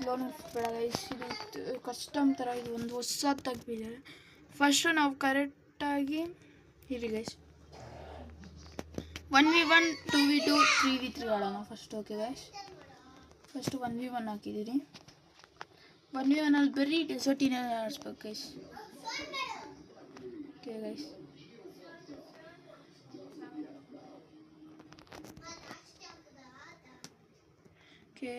ಸ್ಲೋನು ಬೇಡ ಗೈಸ್. ಇದು ಕಸ್ಟಮ್ ಥರ ಇದು ಒಂದು ಹೊಸ ತೆಗ್ದಿದ್ದಾರೆ. ಫಸ್ಟು ನಾವು ಕರೆಕ್ಟಾಗಿ ಇರಿ ಗೈಸ್ 1v1 2v2 3v3 ಆಡೋಣ first. Okay guys, first 1v1 ಹಾಕಿದ್ದೀರಿ. 1v1 ಅಲ್ಲಿ ಬರೀ ಡೆಸರ್ಟಿನ ಆಡಿಸ್ಬೇಕು guys. Okay guys, okay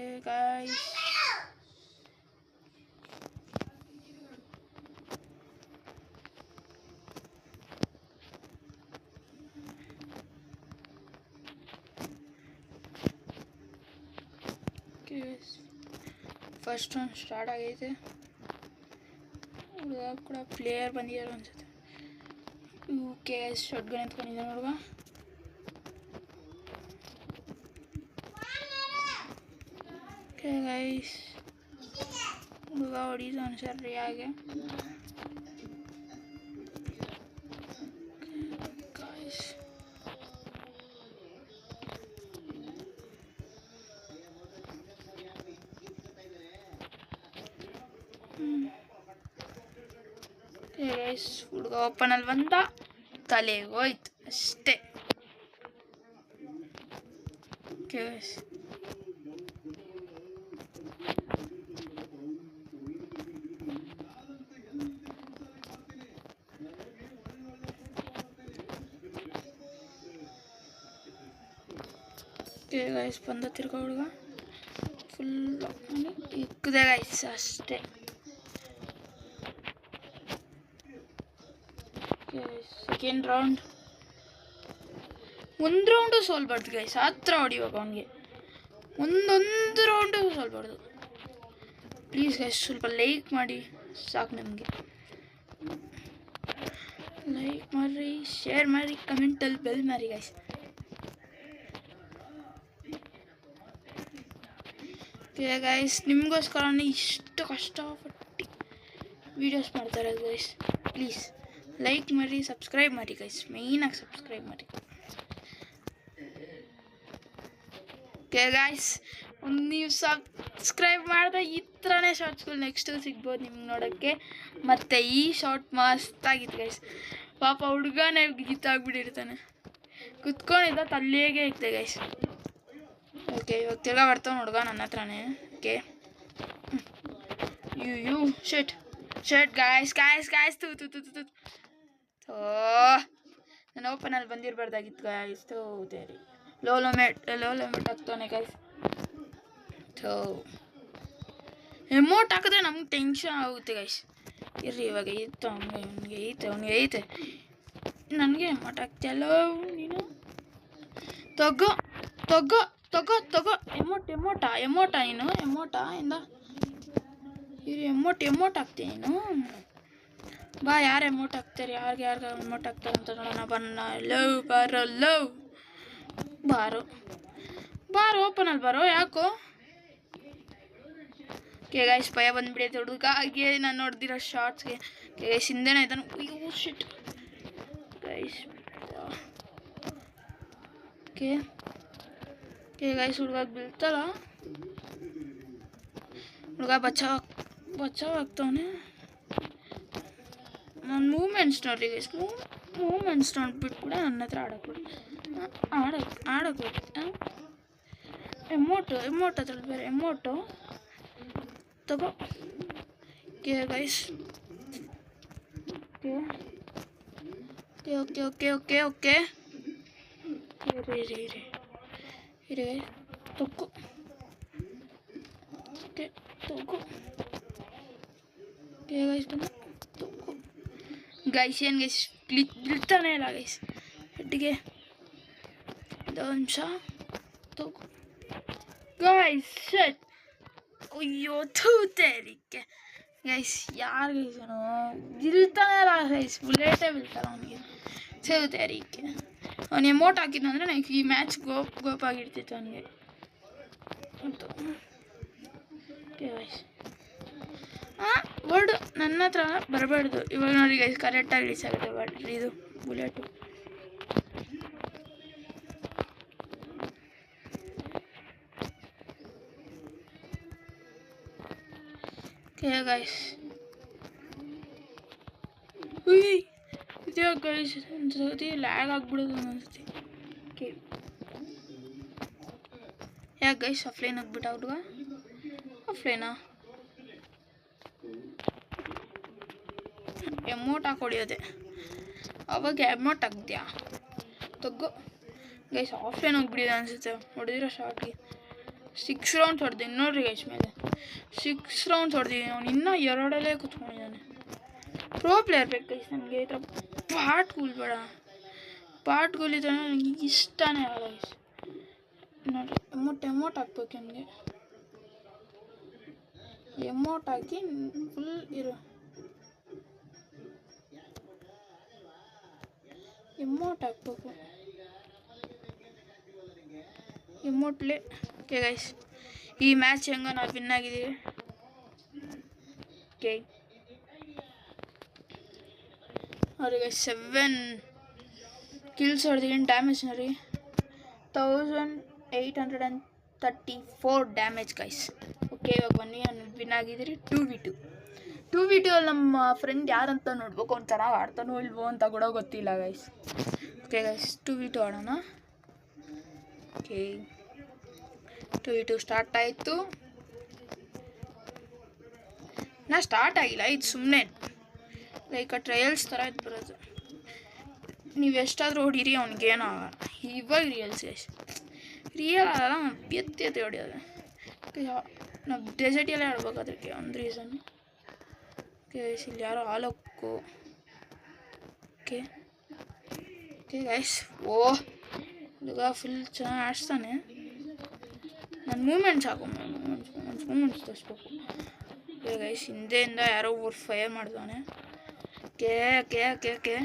guys, first round start ಆಗೈತೆ. ಹುಡುಗ ಕೂಡ ಪ್ಲೇಯರ್ ಬಂದಿದ್ದಾರೆ ಅನ್ಸುತ್ತೆ. ಓಕೆ ಶಾರ್ಟ್ ಗನ್ ಎತ್ಕೊಂಡಿದ್ದಾನೆ ಹುಡುಗ. ಓಕೆ ಗೈಸ್, ಹುಡುಗ ಹೊಡಿತಾನೆ ಸರಿಯಾಗಿ. ಹುಡುಗ ಓಪನಲ್ಲಿ ಬಂದ, ತಲೆಗೆ ಹೋಯ್ತು ಅಷ್ಟೇ. ಗೈಸ್ ಗೈಸ್ ಬಂದ ತಿರ್ಗಾ ಹುಡುಗ ಫುಲ್ ಇಕ್ಕದೆ ಗೈಸ್ ಅಷ್ಟೇ. ಸೆಕೆಂಡ್ ರೌಂಡ್, ಒಂದು ರೌಂಡು ಸೋಲ್ಬಾರ್ದು ಗೈಸ್. ಹತ್ರ ಹೊಡಿಬೇಕು ಅವನಿಗೆ, ಒಂದೊಂದು ರೌಂಡು ಸೋಲ್ಬಾರ್ದು. ಪ್ಲೀಸ್ ಗೈಸ್ ಸ್ವಲ್ಪ ಲೈಕ್ ಮಾಡಿ ಸಾಕು ನಮಗೆ. ಲೈಕ್ ಮಾಡಿರಿ, ಶೇರ್ ಮಾಡಿ, ಕಮೆಂಟಲ್ಲಿ ಬೆಲ್ ಮಾಡಿ ಗೈಸ್. ಓಕೆ ಗೈಸ್, ನಿಮಗೋಸ್ಕರನೇ ಇಷ್ಟು ಕಷ್ಟಪಟ್ಟು ವೀಡಿಯೋಸ್ ಮಾಡ್ತಾರೆ ಗೈಸ್. ಪ್ಲೀಸ್ ಲೈಕ್ ಮಾಡಿ, ಸಬ್ಸ್ಕ್ರೈಬ್ ಮಾಡಿ ಗೈಸ್, ಮೇಯ್ನಾಗಿ ಸಬ್ಸ್ಕ್ರೈಬ್ ಮಾಡಿ. ಓಕೆ ಗೈಸ್, ನೀವು ಸಬ್ಸ್ಕ್ರೈಬ್ ಮಾಡಿದ್ರೆ ಈ ಥರನೇ ಶಾರ್ಟ್ಸ್ಗಳು ನೆಕ್ಸ್ಟ್ ಸಿಗ್ಬೋದು ನಿಮ್ಗೆ ನೋಡೋಕ್ಕೆ. ಮತ್ತು ಈ ಶಾರ್ಟ್ ಮಸ್ತಾಗಿತ್ತು ಗೈಸ್. ಪಾಪ ಹುಡುಗನೇ ಗೀತಾಗ್ಬಿಟ್ಟಿರ್ತಾನೆ, ಕುತ್ಕೊಂಡಿದ್ದ ತಲೆಗೆ ಇತ್ತು ಗೈಸ್. ಓಕೆ ಇವಾಗ ತಿರ್ಗಾ ಬರ್ತಾವೆ ಹುಡುಗ ನನ್ನ ಹತ್ರನೇ. ಓಕೆ ಯು ಶರ್ಟ್ ಗಾಯ್ಸ್ ಗಾಯ್ಸ್ ಗಾಯ್ಸ್ ತು ತು ತು ತು ಥೋ, ನಾನು ಓಪನಲ್ಲಿ ಬಂದಿರಬಾರ್ದಾಗಿತ್ತು ಗಾಯ್ಸ್. ತೋರಿ ಲೋ ಮೆಟ್ ಆಗ್ತಾನೆ ಗಾಯ್ಸ್. ಥೋ, ಎಮೋಟ್ ಹಾಕಿದ್ರೆ ನಮ್ಗೆ ಟೆನ್ಷನ್ ಆಗುತ್ತೆ ಗಾಯ್ಸ್. ಇರ್ರಿ ಇವಾಗ ಇತ್ತು ಅವ್ನಿಗೆ ಐತೆ ನನಗೆ ಎಮೋಟ್ ಹಾಕ್ತಿಯಲ್ಲೋ ನೀನು. ತಗೋ ತಗೋ ತಗೋ ತಗೋ ಎಮೋಟಾ ನೀನು ಎಮೋಟಾ ಇಂದ ಇರಿ. ಎಮೋಟ್ ಹಾಕ್ತೀನಿ ನೀನು. ಬಾ, ಯಾರು ಎಮೋಟ್ ಹಾಕ್ತಾರೆ, ಯಾರಿಗೆ ಎಮೋಟ್ ಹಾಕ್ತಾರೆ ಅಂತ ನೋಡೋಣ. ಬನ್ನ ಲವ್ ಬಾರೋ ಓಪನಲ್ಲಿ ಬಾರೋ. ಯಾಕೋ ಕೆ ಗೈಸ್ ಭಯ ಬಂದುಬಿಡೈತೆ ಹುಡುಗ. ಹಾಗೆ ನಾನು ನೋಡ್ದಿರೋ ಶಾರ್ಟ್ಸ್ಗೆ ಗೈಸ್ ಹಿಂದೆನೇ ಇದ್ದಾನೆ. ಅಯ್ಯೋ ಶಿಟ್ ಗೈಸ್. ಓಕೆ ಗೈಸ್, ಹುಡುಗ ಬೀಳ್ತಲ್ಲ, ಹುಡುಗ ಬಚಾವ್ ಆಗ್ತಾವನೆ. ನಾನು ಮೂಮೆಂಟ್ಸ್ ನೋಡ್ರಿ ಗೈಸ್, ಮೂಮೆಂಟ್ಸ್ ನೋಡ್ಬಿಟ್ಟು ಕೂಡ ನನ್ನ ಹತ್ರ ಆಡೋಕ್ಬಿಟ್ಟು ಎಮೋಟ್ ಹತ್ರ ಬೇರೆ ಎಮೋಟು ತಗೋ. ಓಕೆ ಗೈಸ್, ಓಕೆ ಇರಿ ತಗೋ. ತಗೋ ಗೈಸ್, ತಗೋ ಗೈಸ್. ಏನು ಗೈಸ್ ಬೀಳ್ತಾನೆ ಇಲ್ಲ ಗೈಸ್ ಹೆಡ್ಗೆ. ನಿಮಿಷ ತಗೋ ಗೈಸ್. ಶಟ್, ಅಯ್ಯೋ ತೂತೇರಿಕೆ ಗೈಸ್. ಯಾರು ಗೈಸ್ ಬೀಳ್ತಾನೆ ಇಲ್ಲ ಗೈಸ್, ಬುಲೆಟೇ ಬೀಳ್ತಾರ ಅವನಿಗೆ. ತೂತೇರಿಕೆ ಅವನು ಎಮೋಟ್ ಹಾಕಿದ್ದು ಅಂದರೆ ನನಗೆ ಈ ಮ್ಯಾಚ್ ಗೋಪಾಗಿರ್ತಿತ್ತು ಅವನಿಗೆ. ಓಕೆ ಗೈಸ್, ವರ್ಡ್ ನನ್ನ ಹತ್ರ ಬರಬಾರ್ದು ಇವಾಗ ನೋಡಿ ಗೈಸ್. ಕರೆಕ್ಟಾಗಿ ರೀಚ್ ಆಗುತ್ತೆ ಬರ್ರಿ ಇದು ಬುಲೆಟು. ಓಕೆ ಗೈಸ್ ಇದೇ ಗೈಸ್ ಒಂದ್ಸತಿ ಲ್ಯಾಗ್ ಆಗ್ಬಿಡೋದು ಒಂದೊಂದ್ಸತಿ. ಓಕೆ ಯಾಕೆ ಗೈಸ್ ಆಫ್ಲೈನ್ ಆಗ್ಬಿಟ್ಟ ಹುಡುಗ? ಆಫ್ಲೈನಾ? ಎಮೋಟ್ ಹಾಕೊಡಿಯೋದೆ ಅವಾಗ ಎಮೋಟ್ ಆಗ್ತೀಯಾ? ತಗೋ ಗೈಸ್ ಆಫ್ಲೈನ್ ಹೋಗ್ಬಿಟ್ಟಿದೆ ಅನಿಸುತ್ತೆ. ಹೊಡೆದಿರೋ ಶಾರ್ಟ್ಗೆ 6 ರೌಂಡ್ಸ್ ಹೊಡೆದಿನಿ ನೋಡ್ರಿ ಗೈಸ್. ಮೇಲೆ 6 ರೌಂಡ್ಸ್ ಹೊಡೆದಿದ್ದೀನಿ. ಅವ್ನು ಇನ್ನೂ 2 ಕೂತ್ಕೊಂಡಿದ್ದಾನೆ. ಪ್ರೋ ಪ್ಲೇಯರ್ ಬೇಕು ಗೈಸ್ ನನಗೆ. ಈ ಥರ ಪಾಟ್ಗಳು ಬೇಡ. ಪಾಟ್ಗಳಿದ್ರೆ ನನಗೆ ಇಷ್ಟನೇ ಆಗಲ್ಲ ಗೈಸ್. ನೋಡಿ ಎಮೋಟ್ ಹಾಕ್ಬೇಕು ನನಗೆ. ಎಮೋಟ್ ಹಾಕಿ ಫುಲ್ ಇರು. ಎಮೋಟ್ ಹಾಕ್ಬೇಕು. ಎಮೋಟ್ಲೆ. ಓಕೆ ಗೈಸ್ ಈ ಮ್ಯಾಚ್ ಹೆಂಗೋ ನಾವು ವಿನ್ ಆಗಿದ್ದೀವಿ. ಓಕೆ ಅವ್ರಿಗೆ 7 ಕಿಲ್ಸ್ ಹೊಡೆದಿದ್ದೀನಿ. ಡ್ಯಾಮೇಜ್ ನೋಡಿ 1834 ಡ್ಯಾಮೇಜ್ ಗೈಸ್. ಓಕೆ ಇವಾಗ ಬನ್ನಿ ವಿನ್ ಆಗಿದ್ದೀರಿ 2v2 ಅಲ್ಲಿ ನಮ್ಮ ಫ್ರೆಂಡ್ ಯಾರಂತ ನೋಡ್ಬೇಕು. ಅವ್ನು ಚೆನ್ನಾಗಿ ಆಡ್ತಾನೋ ಇಲ್ವೋ ಅಂತ ಕೂಡ ಗೊತ್ತಿಲ್ಲ ಗೈಸ್. ಓಕೆ ಗೈಸ್ 2v2 ಆಡೋಣ. ಓಕೆ 2v2 ಸ್ಟಾರ್ಟ್ ಆಯಿತು. ನಾ ಸ್ಟಾರ್ಟ್ ಆಗಿಲ್ಲ, ಇದು ಸುಮ್ಮನೆ ಲೈಕ್ ಟ್ರಯಲ್ಸ್ ಥರ ಇದು ಬರೋದು. ನೀವು ಎಷ್ಟಾದರೂ ಹೊಡೀರಿ ಅವ್ನಿಗೇನೋ ಆಗಲ್ಲ. ಇವಾಗ ರಿಯಲ್ಸ್ ಗೈಸ್ ರಿಯಲ್ ಆಗಲ್ಲ, ಎತ್ತಿ ಹೊಡಿಯೋದು. ನಾವು ಡೆಸರ್ಟಿಯಲ್ಲೇ ಆಡ್ಬೇಕು. ಅದಕ್ಕೆ ಒಂದು ರೀಸನ್ನು. ಓಕೆ ಗೈಸ್ ಇಲ್ಲಿ ಯಾರೋ ಆಲೋಕ್ಕು. ಓಕೆ ಓಕೆ ಗೈಸ್ ಓಹ್ ಹುಡುಗ ಫುಲ್ ಚೆನ್ನಾಗಿ ಆಡಿಸ್ತಾನೆ. ನನ್ನ ಮೂಮೆಂಟ್ಸ್ ಹಾಕು, ಮೂಮೆಂಟ್ಸ್ ತೋರಿಸ್ಬೇಕು. ಓಕೆ ಗೈಸ್ ಹಿಂದೆಯಿಂದ ಯಾರೋ ಫೈರ್ ಮಾಡ್ತಾನೆ. Okay okay okay okay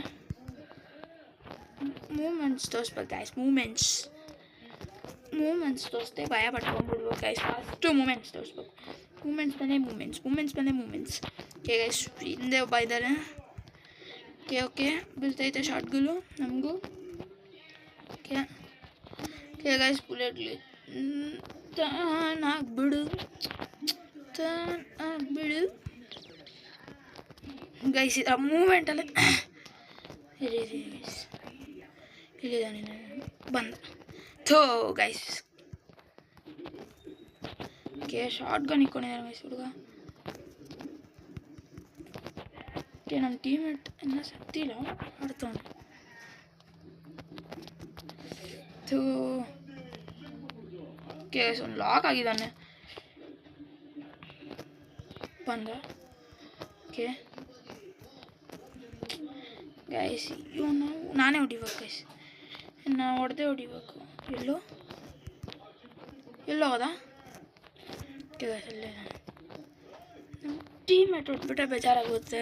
moments ತೋರಿಸ್ಬೇಕು ಗೈಸ್. ಮೂಮೆಂಟ್ಸ್ ತೋರಿಸ್ದೆ ಭಯ ಪಟ್ಕೊಂಡ್ಬಿಡ್ಬೇಕು ಗೈಸ್. ಫಸ್ಟು ಮೂಮೆಂಟ್ಸ್ ತೋರಿಸ್ಬೇಕು. ಮೂಮೆಂಟ್ಸ್ ಮೇಲೆ ಮೂಮೆಂಟ್ಸ್. ಓಕೆ ಗೈಸ್ ಹಿಂದೆ ಒಬ್ಬ ಇದ್ದಾರೆ. ಓಕೆ ಓಕೆ ಬೀಳ್ತೈತೆ ಶಾರ್ಟ್ಗಳು ನಮಗೂ. ಓಕೆ ಓಕೆ ಗೈಸ್ ಬುಲೆಟ್ಲಿ ತಾನಾಗ್ಬಿಡು ಗೈಸ್. ಆ ಮೂಮೆಂಟಲ್ಲೇ ಗೈಸ್ ಇಲ್ಲಿದ್ದಾನೆ ಬಂದ ಥೋ ಗೈಸ್. ಓಕೆ ಶಾರ್ಟ್ ಗನ್ ಇಟ್ಕೊಂಡಿದ್ದಾನೆ ಗೈಸ್ ಹುಡುಗ. ಓಕೆ ನಮ್ಮ ಟೀಮೇಟ್ ಇನ್ನೂ ಸತ್ತಿಲ್ಲ, ಆಡ್ತಾನೆ. ಥೋ ಓಕೆ ಗೈಸ್ ಒಂದು ಲಾಕ್ ಆಗಿದ್ದಾನೆ ಬಂದ. ಓಕೆ ಗೈಸ್ ಇವನು ನಾನೇ ಹೊಡಿಬೇಕು ಗೈಸ್. ನಾವು ಹೊಡಿಬೇಕು. ಎಲ್ಲೋ ಹೋದ? ಓಕೆ ಗೈಸ್ ಅಲ್ಲೇ ನಮ್ಮ ಟೀಮೇಟ್ ಹೊಡ್ಬಿಟ್ರೆ ಬೇಜಾರಾಗುತ್ತೆ.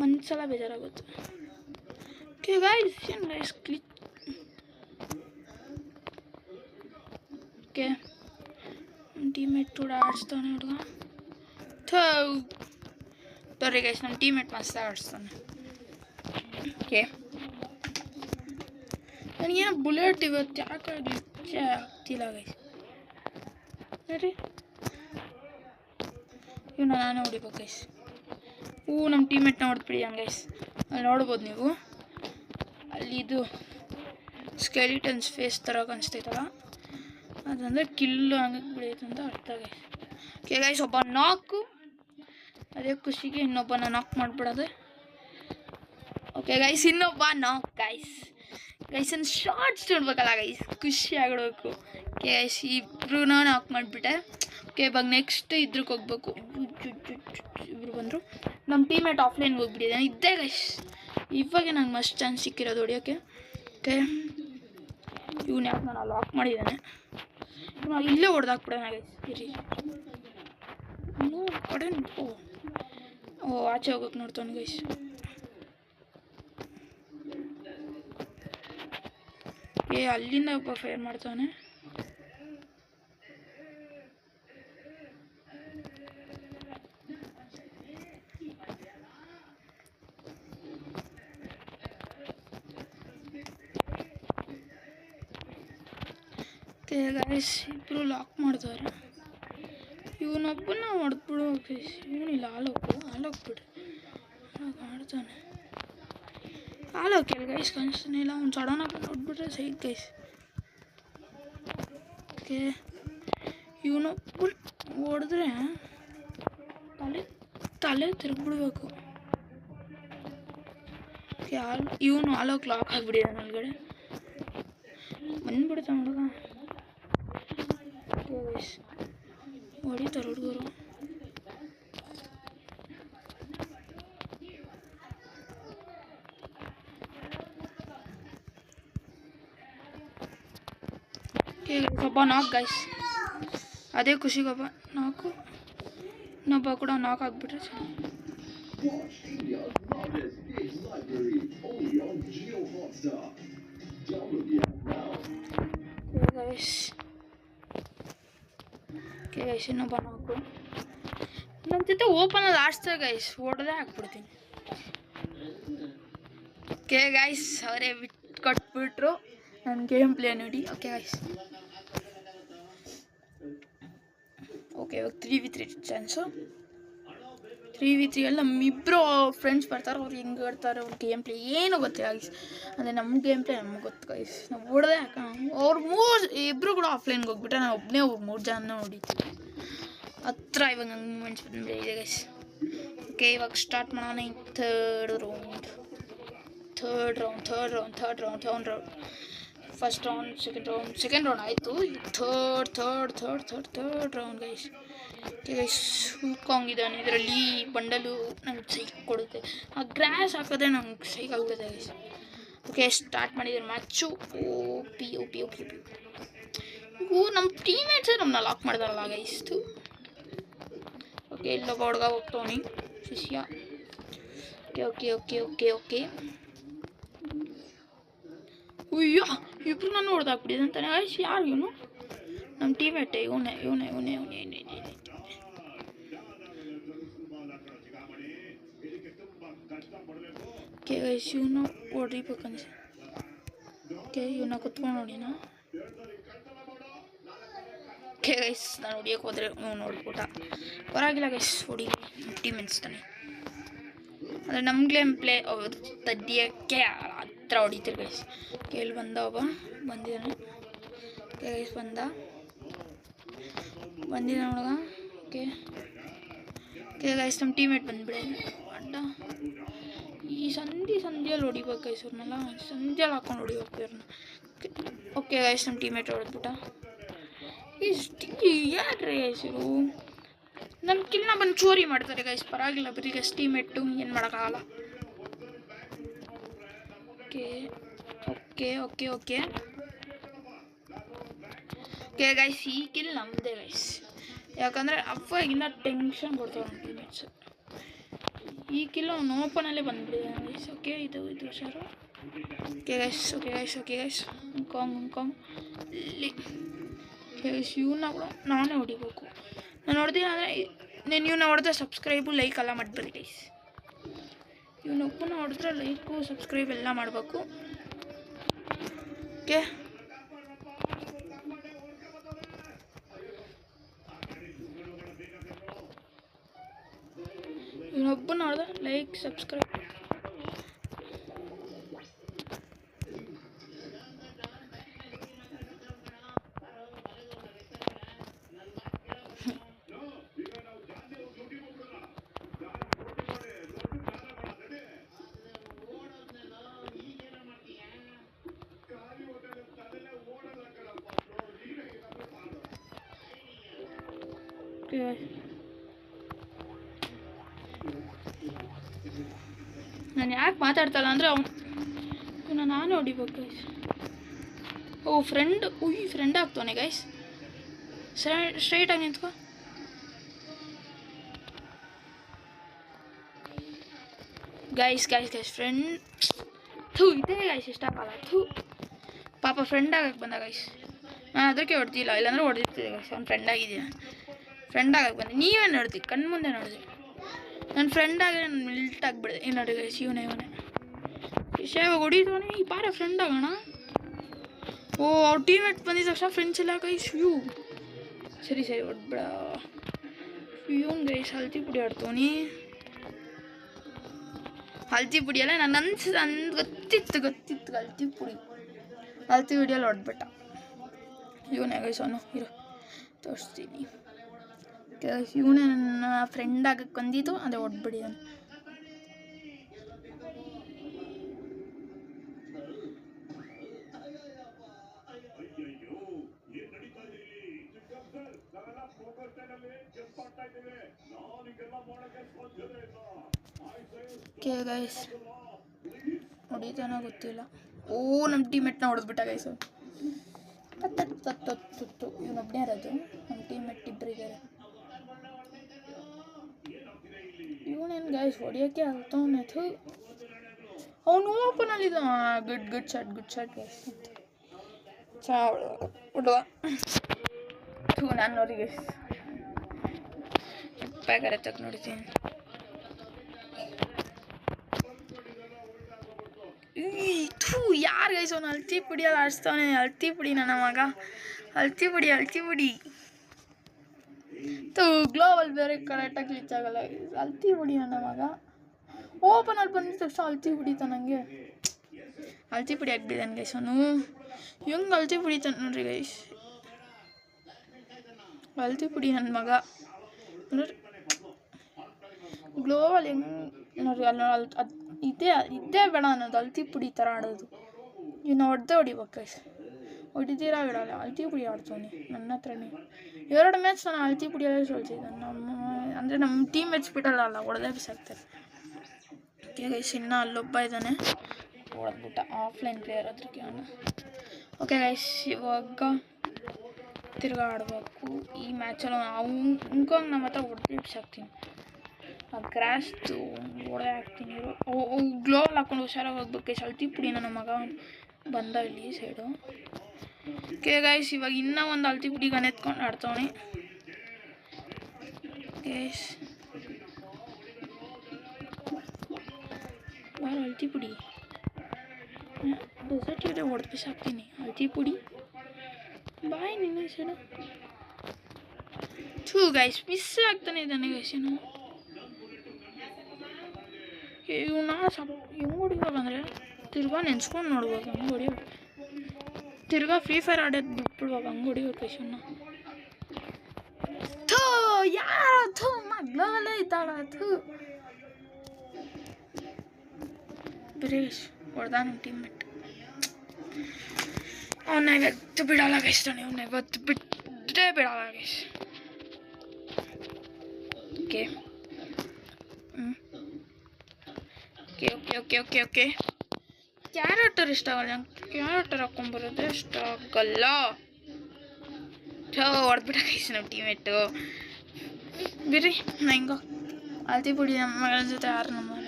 ಮನ್ಸಲ ಬೇಜಾರಾಗುತ್ತೆ. ಓಕೆ ಗೈಸ್ ಏನು ಗೈಸ್ ಕ್ಲಿಕ್. ಓಕೆ ನಮ್ಮ ಟೀಮೇಟ್ ಕೂಡ ಆಡಿಸ್ತಾನೆ ಹುಡುಗ. ತೋರಿ ಗೈಸ್ ನಮ್ಮ ಟೀಮೇಟ್ ಮಸ್ತ್ ಆಡಿಸ್ತಾನೆ. ಓಕೆ ನನಗೇನೋ ಬುಲೆಟ್ ಇವತ್ತು ಯಾಕೆ ಗ್ಲಿಚ್ ಆಗ್ತಿಲ್ಲ ಗೈಸ್. ನೋಡ್ರಿ ಇವನ್ನ ನಾನೇ ಹೊಡಿಬೇಕು ಗೈಸ್. ನಮ್ಮ ಟೀಮೇಟ್ನ ಹೊಡೆದ್ಬಿಡಿಯಾನ ಗೈಸ್. ಅಲ್ಲಿ ನೋಡ್ಬೋದು ನೀವು, ಅಲ್ಲಿ ಇದು ಸ್ಕೆಲಿಟನ್ಸ್ ಫೇಸ್ ಥರ ಕಾಣಿಸ್ತೈತಲ್ಲ, ಅದಂದರೆ ಕಿಲ್ಲು ಹಂಗೆ ಬಿಡೈತೆ ಅಂತ ಅರ್ಥ ಗೈಸ್. ಓಕೆ ಗೈಸ್ ಒಬ್ಬ ನಾಕು, ಅದೇ ಖುಷಿಗೆ ಇನ್ನೊಬ್ಬನ ನಾಕ್ ಮಾಡಿಬಿಡೋದು. ಓಕೆ ಗೈಸ್ ಇನ್ನೊಬ್ಬ ನಾಕ್ ಗೈಸ್. ಒಂದು ಶಾರ್ಟ್ಸ್ ನೋಡ್ಬೇಕಲ್ಲ ಗೈಸ್, ಖುಷಿ ಆಗಿಡ್ಬೇಕು. ಓಕೆ ಗೈಸ್ ಇಬ್ರು ನಾಕ್ ಮಾಡಿಬಿಟ್ಟೆ. ಓಕೆ ಇವಾಗ ನೆಕ್ಸ್ಟ್ ಇದ್ರಿಗೆ ಹೋಗ್ಬೇಕು. ಇಬ್ರು ಬಂದರು. ನಮ್ಮ ಟೀಮೇಟ್ ಆಫ್ಲೈನ್ಗೆ ಹೋಗ್ಬಿಟ್ಟಿದ್ದಾನೆ. ಇದ್ದೇ ಗೈಸ್ ಇವಾಗ ನಂಗೆ ಮಸ್ಟ್ ಚಾನ್ಸ್ ಸಿಕ್ಕಿರೋದು ಹೊಡಿಯೋಕ್ಕೆ. ಓಕೆ ಇವನು ಯಾಕೆ ನಾನು ಲಾಕ್ ಮಾಡಿದ್ದಾನೆ, ಇಲ್ಲೇ ಹೊಡೆದಾಕ್ಬಿಡೋಣ ಗೈಸ್. ಇರಿ ಕಡೆ ಓ ಆಚೆ ಹೋಗೋಕೆ ನೋಡ್ತಾನೆ ಗೈಸ್. ಅಲ್ಲಿಂದ ಒಬ್ಬ ಫೈರ್ ಮಾಡ್ತಾನೆ. ಗೈಸ್ ಇಬ್ರು ಲಾಕ್ ಮಾಡ್ತಾರೆ. ಇವನೊಬ್ಬನ ಹೊಡೆದ್ಬಿಡು ಗೈಸ್. ಇವನಿಲ್ಲ ಹಾಳೋಗ್ಬಿಡು ಆಡ್ತಾನೆ. ಹಾಳೋಗ್ಯಲ್ಲ ಗೈಸ್, ಕಾಣಿಸ್ತಾನೆ ಇಲ್ಲ. ಅವ್ನು ಸಡನ್ನಾಗಿ ನೋಡ್ಬಿಟ್ರೆ ಸೈಕ್ ಗೈಸ್. ಓಕೆ, ಇವನೊಬ್ಬರು ಹೊಡೆದ್ರೆ ತಲೆ ತಿರುಗ್ಬಿಡ್ಬೇಕು. ಇವನು ಹಾಳೋಗಿ ಲಾಕ್ ಆಗಿಬಿಡಿದ ನಲ್ಗಡೆ ಬಂದ್ಬಿಡ್ತಾನೆ ಹುಡುಗ. ಗೈಸ್ ಹೊಡಿತಾರೆ ಹುಡುಗರು. ಒಬ್ಬ ನಾಕ್ ಗೈಸ್, ಅದೇ ಖುಷಿಗೊಬ್ಬ ನಾಕು. ಇನ್ನೊಬ್ಬ ಕೂಡ ನಾಕ್ ಆಗಿಬಿಟ್ರೆ ಗೈಸ್. ಇನ್ನೊಬ್ಬ ನಾಕು. ನನ್ನ ಜೊತೆ ಓಪನಲ್ಲಿ ಆಡ್ಸ್ತಾರೆ ಗೈಸ್, ಹೊಡೆದೇ ಹಾಕ್ಬಿಡ್ತೀನಿ. ಓಕೆ ಗೈಸ್, ಅವರೇ ಬಿಟ್ಟು ಕೊಟ್ಬಿಟ್ರು ನನ್ನ ಗೇಮ್ ಪ್ಲೇ ನೋಡಿ. ಓಕೆ ಗೈಸ್, ಓಕೆ ಇವಾಗ 3v3 ಚಾನ್ಸು. 3v3 ಅಲ್ಲಿ ನಮ್ಮಿಬ್ಬರು ಫ್ರೆಂಡ್ಸ್ ಬರ್ತಾರೆ. ಅವ್ರು ಹೆಂಗೆ ಆಡ್ತಾರೆ, ಅವ್ರ ಗೇಮ್ ಪ್ಲೇ ಏನೂ ಗೊತ್ತಿಲ್ಲ ಗೈಸ್. ಅಂದರೆ ನಮ್ಮ ಗೇಮ್ ಪ್ಲೇ ನಮ್ಗೆ ಗೊತ್ತು ಗೈಸ್. ನಾವು ಹೊಡೆದೇ ಅವ್ರು ಇಬ್ಬರು ಕೂಡ ಆಫ್ಲೈನ್ಗೆ ಹೋಗ್ಬಿಟ್ರೆ ನಾನು ಒಬ್ಬನೇ ಅವ್ರು 3 ಜನ ನೋಡಿತೀನಿ ಹತ್ರ. ಇವಾಗ ನಂಗೆ ಮೂಮೆಂಟ್ಸ್ ಬಂದಿದೆ ಗೈಸ್. ಓಕೆ ಇವಾಗ ಸ್ಟಾರ್ಟ್ ಮಾಡೋಣ. Third round. First round, second round ಆಯಿತು. Third round guys. ಗೈಸ್ ಹುಲ್ಕಾಂಗ್ ಇದ್ದಾನೆ ಇದರಲ್ಲಿ. ಬಂಡಲು ನಂಗೆ ಸೈಕ್ ಕೊಡುತ್ತೆ. ಆ ಗ್ರಾಸ್ ಹಾಕೋದೇ ನಂಗೆ ಸೈಕ್ ಆಗುತ್ತೆ ಗೈಸ್. ಓಕೆ ಸ್ಟಾರ್ಟ್ ಮಾಡಿದ್ದಾರೆ ಮ್ಯಾಚು. ಓಪಿ ನಮ್ಮ ಟೀಮೇಟ್ಸೇ ನಮ್ಮನ್ನ ಲಾಕ್ ಮಾಡ್ದಾರಲ್ಲ ಗೈಸ್ತು. ಓಕೆ ಇಲ್ಲೊಬ್ಬ ಹುಡುಗ ಹೋಗ್ತವನಿ ಶಿಷ್ಯ. ಓಕೆ ಅಯ್ಯೋ ಇಬ್ರು ನಾನು ಹೊಡೆದಾಕ್ಬಿಟ್ಟಿದೆ ಅಂತಾನೆ ಗೈಸ್. ಯಾರು ಇವನು? ನಮ್ಮ ಟೀಮೇಟೆ ಇವನೇ. ಓಕೆ ಗೈಸ್, ಇವನು ಹೊಡಿಬೇಕನ್ಸ. ಓಕೆ ಇವನ್ನ ಕುತ್ಕೊಂಡು ನೋಡಿನ. ಓಕೆ ಗೈಸ್, ನಾನು ಹೊಡಿಯೋಕೆ ಹೋದರೆ ಇವನು ಹೊಡ್ಬಿಟ್ಟ. ಪರವಾಗಿಲ್ಲ ಗೈಸ್, ಹೊಡಿ ಟೀಮ್ ಅನಿಸ್ತಾನೆ. ಅಂದರೆ ನಮ್ಮ ಗೇಮ್ ಪ್ಲೇ ತದ್ದಿಯೋಕ್ಕೆ ಹತ್ರ ಹೊಡಿತೀರಿ ಗೈಸ್. ಇಲ್ಲಿ ಬಂದ ಒಬ್ಬ ಬಂದಿದ್ದಾನೆ. ಗೈಸ್ ಬಂದಿದ್ದಾನೆ ಹುಡುಗ. ಓಕೆ ಗೈಸ್, ನಮ್ಮ ಟೀಮೇಟ್ ಬಂದ್ಬಿಡೆ ಅಡ್ಡ. ಈ ಸಂಧಿಯಲ್ಲಿ ಹೊಡಿಬೇಕು ಗೈಸ್ ಇವ್ರನ್ನೆಲ್ಲ. ಸಂಧಿಯಲ್ಲಿ ಹಾಕೊಂಡು ಹೊಡಿಬೇಕು ಇವ್ರನ್ನ. ಓಕೆ ಗೈಸ್, ನಮ್ಮ ಟೀಮೇಟ್ ಹೊಡೆದ್ಬಿಟ್ಟ. ಯಾರ್ರಿ ಗೈಸ್ ಇವರು? ನನ್ನ ಕಿಲ್ನ ಬಂದು ಚೋರಿ ಮಾಡ್ತಾರೆ ಗೈಸ್. ಪರವಾಗಿಲ್ಲ ಬರೀ ಗೈಸ್, ಟೀಮೇಟು ಏನು ಮಾಡೋಕ್ಕಾಗಲ್ಲ. ಓಕೆ ಗೈಸ್, ಈ ಕಿಲ್ ನಮ್ಮದೇ ಗೈಸ್. ಯಾಕಂದರೆ ಅವಾಗಿಂದ ಟೆನ್ಷನ್ ಕೊಡ್ತಾರೆ ನಮ್ಮ ಟೀಮೇಟ್ಸು. ಈ ಕಿಲ್ ಅವ್ನು ಓಪನಲ್ಲೇ ಬಂದ್ಬಿಟ್ಟಿದ್ದಾನೆ ಗೈಸ್. ಓಕೆ ಇದು ಹುಷಾರು. ಓಕೆ ಗೈಸ್ ಕಾಮ್ ಇಲ್ಲಿ ಗೈಸ್. ಇವನ್ನ ಕೂಡ ನಾನೇ ಹೊಡಿಬೇಕು. ನಾನು ಹೊಡೆದಿಲ್ಲ ಅಂದರೆ ಇವನ್ನ ಹೊಡೆದ್ರೆ ಸಬ್ಸ್ಕ್ರೈಬು ಲೈಕ್ ಎಲ್ಲ ಮಾಡಿಬಿಡಿ ಗೈಸ್. ಇವನೊಬ್ಬನ ಹೊಡೆದ್ರೆ ಲೈಕು ಸಬ್ಸ್ಕ್ರೈಬ್ ಎಲ್ಲ ಮಾಡಬೇಕು. ಓಕೆ ಇವನೊಬ್ಬನ ಹೊಡೆದ್ರೆ ಲೈಕ್ ಸಬ್ಸ್ಕ್ರೈಬ್. ನಾನು ಯಾಕೆ ಮಾತಾಡ್ತಲ್ಲ ಅಂದರೆ ಅವನು ನಾನೇ ಹೊಡಿಬೇಕು ಗೈಸ್. ಫ್ರೆಂಡ್ ಆಗ್ತಾನೆ ಗೈಸ್. ಸ್ಟ್ರೈಟಾಗಿ ನಿಂತ್ಕೊ. ಗೈಸ್ ಫ್ರೆಂಡ್ ಇದೇ ಗೈಸ್. ಇಷ್ಟಕ್ಕಲ್ಲ ಪಾಪ ಫ್ರೆಂಡ್ ಆಗಕ್ಕೆ ಬಂದ ಗೈಸ್. ನಾನು ಅದಕ್ಕೆ ಹೊಡ್ತಿಲ್ಲ, ಇಲ್ಲಾಂದ್ರೆ ಹೊಡೆದಿರ್ತಿದ್ದೆ ಗೈಸ್. ಅವ್ನು ಫ್ರೆಂಡ್ ಆಗಕ್ಕೆ ಬಂದೆ. ನೀವೇನು ನೋಡ್ತಿ? ಕಣ್ಣು ಮುಂದೆ ನೋಡಿದೆ. ನನ್ನ ಫ್ರೆಂಡ್ ಆಗಿ ನಾನು ಮಿಲ್ಟ್ ಆಗಿಬಿಡಿದೆ. ಏನು ನೋಡಿ ಗೈಸ್, ಇವನೇ ಇವಾಗ ಹೊಡಿದವನೇ. ಈ ಪಾರ ಫ್ರೆಂಡ್ ಆಗೋಣ. ಅವ್ರ ಟೀಮೇಟ್ ಬಂದಿದ್ದ ತಕ್ಷಣ ಫ್ರೆಂಡ್ಸ್ ಎಲ್ಲ ಗೈಸ್. ಸರಿ ಹೊಡ್ಬಿಡ. ಇವನ್ ಗೈಸ್ ಹಲ್ದಿ ಪುಡಿ ಆಡ್ತವನಿ. ಹಲ್ದಿ ಪುಡಿ ಅಲ್ಲ ನಾನು ಗೊತ್ತಿತ್ತು ಹಲ್ದಿ ಪುಡಿಯಲ್ಲಿ ಹೊಡೆದ್ಬಿಟ್ಟ. ಇವನೇ ಗೈಸ್ ಅವನು ಇರೋ ತೋರಿಸ್ತೀನಿ. ಇವನೇ ನನ್ನ ಫ್ರೆಂಡ್ ಆಗಕ್ಕೆ ಬಂದಿದ್ದು, ಅದೇ ಹೊಡೆದ್ಬಿಡಿದಾನೆ. ಓಕೆ ಗೈಸ್ ಹೊಡಿತಾನೋ ಗೊತ್ತಿಲ್ಲ. ಓ ನಮ್ಮ ಟೀಮೇಟ್ನ ಹೊಡೆದ್ಬಿಟ್ಟ ಗೈಸ್. ತತ್ತು ಇವನೊಬ್ಬನೇ ಇರೋದು, ನಮ್ಮ ಟೀಮೇಟ್ ಇಬ್ಬರಿದ್ದಾರೆ. ಇವನೇನು ಗೈಸ್ ಹೊಡಿಯೋಕ್ಕೆ ಆಗ್ತಾವನೆ. ಅವನು ಓಪನಲ್ಲಿದ್ದ. Good shot guys. ಹೊಡುವ ನಾನು ಅವರಿಗೆ ಪ್ಯಾಕರ ತಕ್ಕ ನೋಡ್ತೀನಿ. ಯಾರು ಗೈಸ್ ಅವನು ಹಲ್ತಿ ಪುಡಿಯಲ್ಲಿ ಆಡಿಸ್ತಾವನೆ. ಹಲ್ತಿ ಪುಡಿ ನನ್ನ ಮಗ, ಹಲ್ತಿ ಪುಡಿ ಗ್ಲೋವಲ್ ಬೇರೆ ಕರೆಕ್ಟಾಗಿ ಕ್ಲಿಚ್ ಆಗಲ್ಲ. ಹಲ್ತಿ ಪುಡಿ ನನ್ನ ಮಗ. ಓಪನಲ್ಲಿ ಬಂದಿದ ತಕ್ಷಣ ಹಲ್ತಿ ಪುಡಿತ ನನಗೆ. ಹಲ್ತಿ ಪುಡಿ ಆಗ್ಬಿದ್ದಾನೆ ಗೈಸ್ ಅವನು. ಹೆಂಗೆ ಹಲ್ತಿ ಪುಡಿತಾನೆ ನೋಡ್ರಿ ಗೈಸ್. ಹಲ್ತಿ ಪುಡಿ ನನ್ನ ಮಗ ನೋಡ್ರಿ. ಗ್ಲೋವಲ್ ಹೆಂಗೆ ನೋಡ್ರಿ ಅಲ್ಲಿ ಇದ್ದೇ ಬೇಡ ಅನ್ನೋದು. ಹಲ್ತಿ ಪುಡಿ ಥರ ಆಡೋದು. ಇನ್ನು ಹೊಡಿಬೇಕು ಗೈಸ್. ಹೊಡಿತೀರಾ ಬಿಡಲ್ಲ. ಹಲ್ತಿ ಪುಡಿ ಆಡ್ತವನಿ ನನ್ನ ಹತ್ರನೇ. 2 ಮ್ಯಾಚ್ ನಾನು ಹಲ್ತಿ ಪುಡಿಯಲ್ಲೇ ಸೋಲ್ತಿದ್ದೆ. ನಮ್ಮ ಟೀಮ್ ಮ್ಯಾಚ್ ಬಿಡಲ್ಲ, ಹೊಡೆದೇ ಬಿಸಾಕ್ತಾರೆ. ಓಕೆ ಗೈಸ್ ಇನ್ನೂ ಅಲ್ಲೊಬ್ಬ ಇದ್ದಾನೆ, ಹೊಡೆದ್ಬಿಟ್ಟ. ಆಫ್ಲೈನ್ ಪ್ಲೇಯರ್ ಅದಕ್ಕೆ ಅವನು. ಓಕೆ ಗೈಸ್ ಇವಾಗ ತಿರ್ಗಾ ಆಡಬೇಕು ಈ ಮ್ಯಾಚಲ್ಲಿ. ಹಂಗೆ ನಮ್ಮ ಹತ್ರ ಹೊಡೆದೇ ಬಿಸಾಕ್ತೀನಿ. ಆ ಗ್ರಾಸ್ದು ಹೊಡೆದೇ ಹಾಕ್ತೀನಿ. ಗ್ಲೋವಲ್ ಹಾಕೊಂಡು ಹುಷಾರಾಗಿ ಹೋಗ್ಬೇಕು ಗೈಸ್. ಹಲ್ತಿ ಪುಡಿ ನನ್ನ ಮಗ ಬಂದ ಇಲ್ಲಿ ಸೈಡು. ಓಕೆ ಗೈಸ್ ಇವಾಗ ಇನ್ನೂ ಒಂದು ಹಲ್ತಿ ಪುಡಿ ಗನ್ ಎತ್ಕೊಂಡು ಆಡ್ತವನಿ ಗೈಸ್. ಹಲ್ತಿ ಪುಡಿ ಡೆಸರ್ಟ್ ಇದೆ, ಹೊಡೆದು ಬಿಸಾಕ್ತೀನಿ. ಹಲ್ತಿ ಪುಡಿ ಬಾಯ್ ನಿನ್ನ ಸೈಡು. ಗೈಸ್ ಮಿಸ್ ಆಗ್ತಾನೆ ಇದ್ದಾನೆ ಗೈಸ್. ಇವನ್ನ ಹೆಂಗೆ ಹೊಡಿಬೇಕಂದ್ರೆ ತಿರ್ಗಾ ನೆನ್ಸ್ಕೊಂಡು ನೋಡ್ಬೇಕು. ಹಂಗೆ ಹೊಡಿಬೇಕು. ತಿರ್ಗಾ ಫ್ರೀ ಫೈರ್ ಆಡೋದು ಬಿಟ್ಬಿಡ್ಬೇಕು. ಹಂಗೆ ಹೊಡಿಬೇಕು ಇವನ್ನ. ಯಾರು ಮಗ್ಲವಲ್ಲೇ ಇದ್ದಾಳ. ಬಿರೇಶ್ ಹೊಡೆದ ನಮ್ಮ ಟೀಮ್ಮೇಟ್. ಅವನ್ನ ಇವತ್ತು ಬಿಡಲ್ಲ ಗೈಸ್. ಅವನ್ನ ಇವತ್ತು ಬಿಟ್ಟೇ ಬಿಡಲ್ಲ ಗೈಸ್. ಓಕೆ ಓಕೆ ಕ್ಯಾರೆಕ್ಟರ್ ಇಷ್ಟ ಆಗಲ್ಲ. ಕ್ಯಾರೆಕ್ಟರ್ ಹಾಕೊಂಡ್ಬರೋದು ಇಷ್ಟ ಆಗಲ್ಲ. ಹೊಡೆದ್ಬಿಟ್ಟ ಗೈಸ್ ನಮ್ಮ ಟೀಮೇಟು. ಬಿಡ್ರಿ ನಾ ಹಿಂಗೋ ಹಲ್ತಿ ಪುಡಿ ನಮ್ಮ ಮಗಳ ಜೊತೆ ಯಾರು ನಮ್ಮ ಮಗ.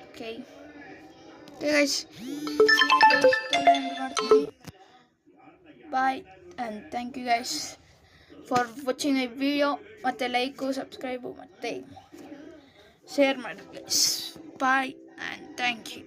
Okay guys bye and thank you guys for watching my video. ಮತ್ತು ಲೈಕು ಸಬ್ಸ್ಕ್ರೈಬು ಮತ್ತು ಶೇರ್ ಮಾಡಿ guys. Bye and thank you.